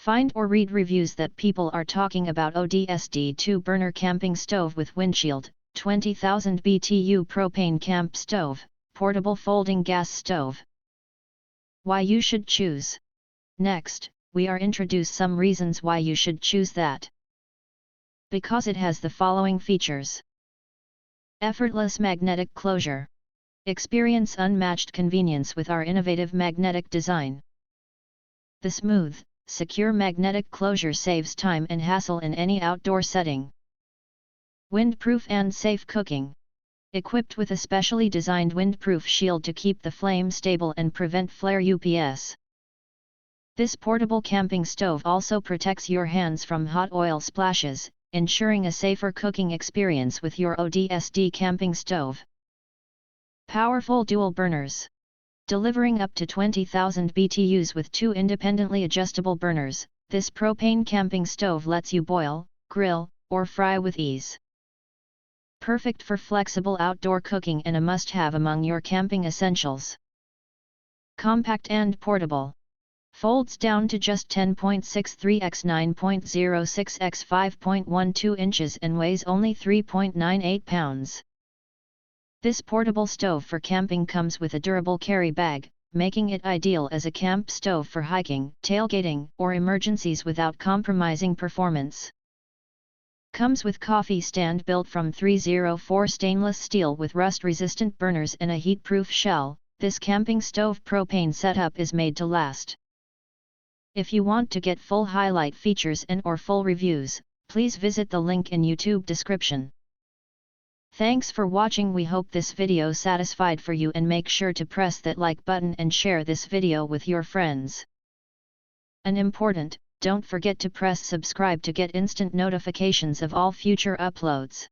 Find or read reviews that people are talking about ODSD 2-burner camping stove with Windshield, 20,000 BTU propane camp stove, portable folding gas stove. Why you should choose. Next, we are introduce some reasons why you should choose that. Because it has the following features. Effortless magnetic closure. Experience unmatched convenience with our innovative magnetic design. The smooth, secure magnetic closure saves time and hassle in any outdoor setting. Windproof and safe cooking. Equipped with a specially designed windproof shield to keep the flame stable and prevent flare UPS. This portable camping stove also protects your hands from hot oil splashes, ensuring a safer cooking experience with your ODSD camping stove. Powerful dual burners. Delivering up to 20,000 BTUs with 2 independently adjustable burners, this propane camping stove lets you boil, grill, or fry with ease. Perfect for flexible outdoor cooking and a must-have among your camping essentials. Compact and portable. Folds down to just 10.63 x 9.06 x 5.12 inches and weighs only 3.98 pounds. This portable stove for camping comes with a durable carry bag, making it ideal as a camp stove for hiking, tailgating, or emergencies without compromising performance. Comes with coffee stand built from 304 stainless steel with rust-resistant burners and a heat-proof shell. This camping stove propane setup is made to last. If you want to get full highlight features and/or full reviews, please visit the link in YouTube description. Thanks for watching. We hope this video satisfied for you and make sure to press that like button and share this video with your friends. And important, don't forget to press subscribe to get instant notifications of all future uploads.